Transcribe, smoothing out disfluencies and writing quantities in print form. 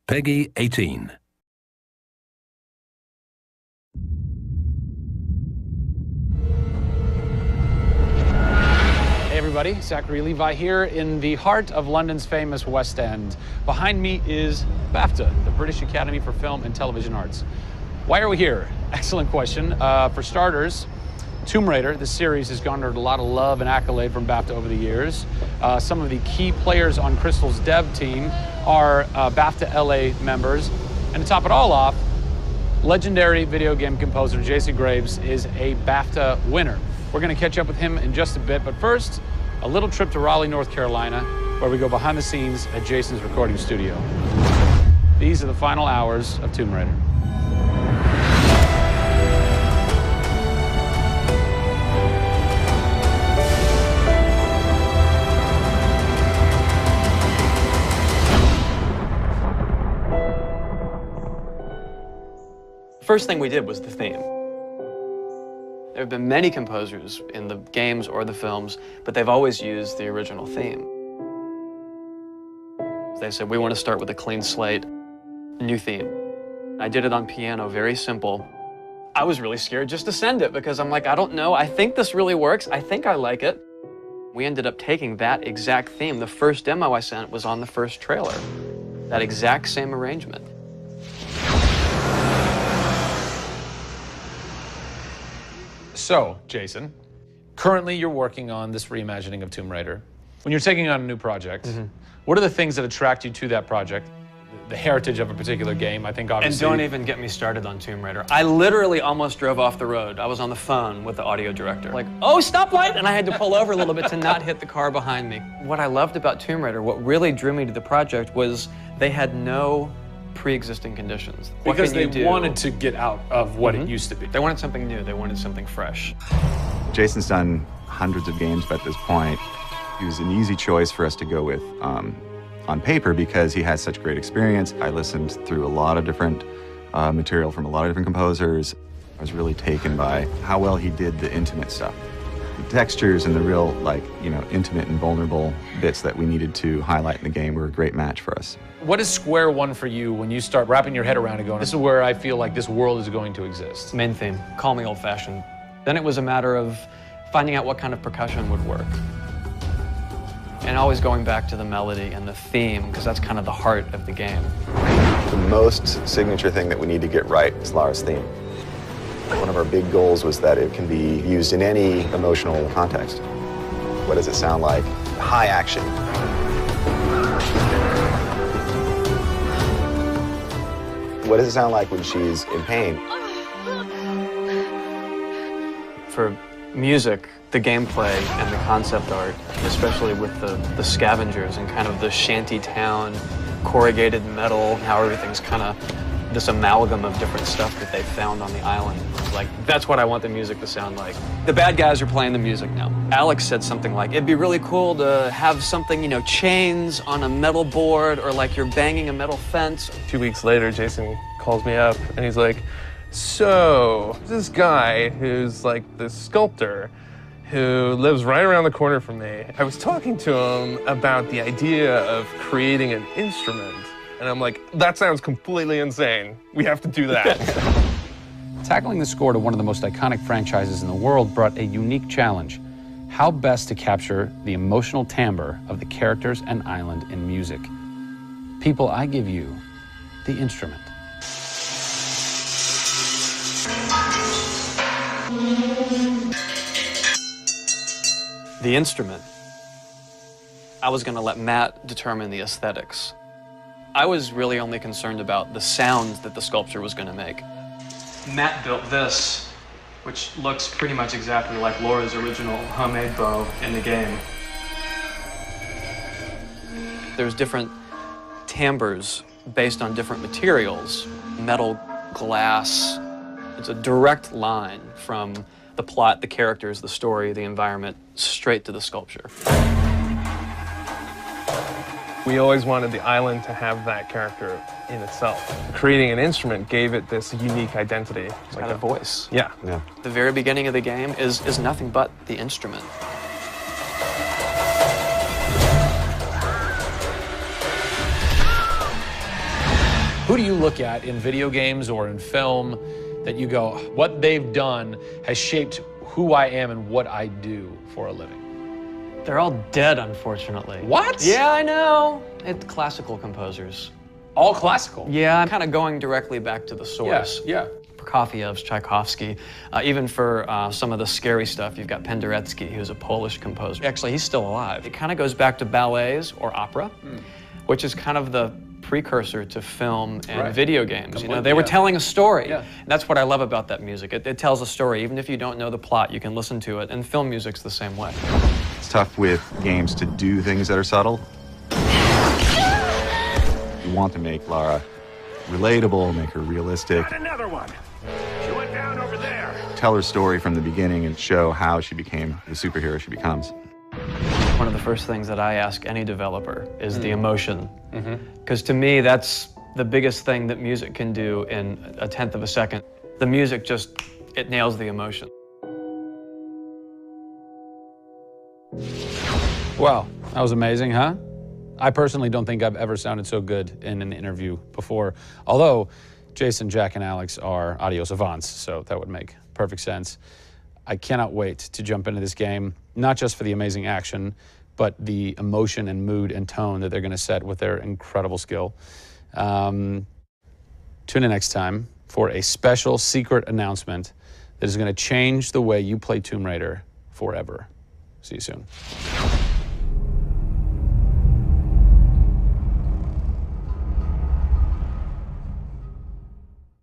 Peggy 18. Hey everybody, Zachary Levi here in the heart of London's famous West End. Behind me is BAFTA, the British Academy for Film and Television Arts. Why are we here? Excellent question. For starters, Tomb Raider, the series, has garnered a lot of love and accolade from BAFTA over the years. Some of the key players on Crystal's dev team are BAFTA LA members. And to top it all off, legendary video game composer Jason Graves is a BAFTA winner. We're going to catch up with him in just a bit, but first, a little trip to Raleigh, North Carolina, where we go behind the scenes at Jason's recording studio. These are the final hours of Tomb Raider. First thing we did was the theme. There have been many composers in the games or the films, but they've always used the original theme. They said, we want to start with a clean slate, new theme. I did it on piano, very simple. I was really scared just to send it because I'm like, I don't know, I think this really works, I think I like it. We ended up taking that exact theme. The first demo I sent was on the first trailer. That exact same arrangement. So, Jason, currently you're working on this reimagining of Tomb Raider. When you're taking on a new project, what are the things that attract you to that project? The heritage of a particular game, I think obviously... And don't even get me started on Tomb Raider. I literally almost drove off the road. I was on the phone with the audio director. Like, oh, stoplight! And I had to pull over a little bit to not hit the car behind me. What I loved about Tomb Raider, what really drew me to the project was they had no pre-existing conditions. Because they wanted to get out of what it used to be. They wanted something new. They wanted something fresh. Jason's done hundreds of games at this point. He was an easy choice for us to go with on paper because he has such great experience. I listened through a lot of different material from a lot of different composers. I was really taken by how well he did the intimate stuff. The textures and the real, intimate and vulnerable bits that we needed to highlight in the game were a great match for us. What is square one for you when you start wrapping your head around it going, this is where I feel like this world is going to exist? Main theme, call me old-fashioned. Then it was a matter of finding out what kind of percussion would work. And always going back to the melody and the theme, because that's kind of the heart of the game. The most signature thing that we need to get right is Lara's theme. One of our big goals was that it can be used in any emotional context. What does it sound like? High action. What does it sound like when she's in pain? For music, the gameplay and the concept art, especially with the scavengers and kind of the shanty town, corrugated metal, how everything's kind of this amalgam of different stuff that they found on the island. Like, that's what I want the music to sound like. The bad guys are playing the music now. Alex said something like, it'd be really cool to have something, chains on a metal board or like you're banging a metal fence. 2 weeks later, Jason calls me up and he's like, so, this guy who's like this sculptor who lives right around the corner from me, I was talking to him about the idea of creating an instrument. And I'm like, that sounds completely insane. We have to do that. Tackling the score to one of the most iconic franchises in the world brought a unique challenge. How best to capture the emotional timbre of the characters and island in music? People, I give you the instrument. The instrument. I was going to let Matt determine the aesthetics. I was really only concerned about the sound that the sculpture was going to make. Matt built this, which looks pretty much exactly like Laura's original homemade bow in the game. There's different timbres based on different materials, metal, glass. It's a direct line from the plot, the characters, the story, the environment, straight to the sculpture. We always wanted the island to have that character in itself. Creating an instrument gave it this unique identity. It's got a voice. Yeah. The very beginning of the game is nothing but the instrument. Who do you look at in video games or in film that you go, what they've done has shaped who I am and what I do for a living? They're all dead, unfortunately. What? Yeah, I know. It's classical composers. All classical? Yeah, I'm kind of going directly back to the source. Yeah. Prokofiev's, Tchaikovsky. Even for some of the scary stuff, you've got Penderecki, who's a Polish composer. Actually, he's still alive. It kind of goes back to ballets or opera, which is kind of the precursor to film and video games. You know, they were telling a story. And that's what I love about that music. It tells a story. Even if you don't know the plot, you can listen to it. And film music's the same way. It's tough with games to do things that are subtle. You want to make Lara relatable, make her realistic. Got another one. She went down over there. Tell her story from the beginning and show how she became the superhero she becomes. One of the first things that I ask any developer is the emotion. Because to me, that's the biggest thing that music can do in 1/10 of a second. The music just, it nails the emotion. Wow, that was amazing, huh? I personally don't think I've ever sounded so good in an interview before. Although Jason, Jack, and Alex are audio savants, so that would make perfect sense. I cannot wait to jump into this game, not just for the amazing action, but the emotion and mood and tone that they're going to set with their incredible skill. Tune in next time for a special secret announcement that is going to change the way you play Tomb Raider forever. See you soon.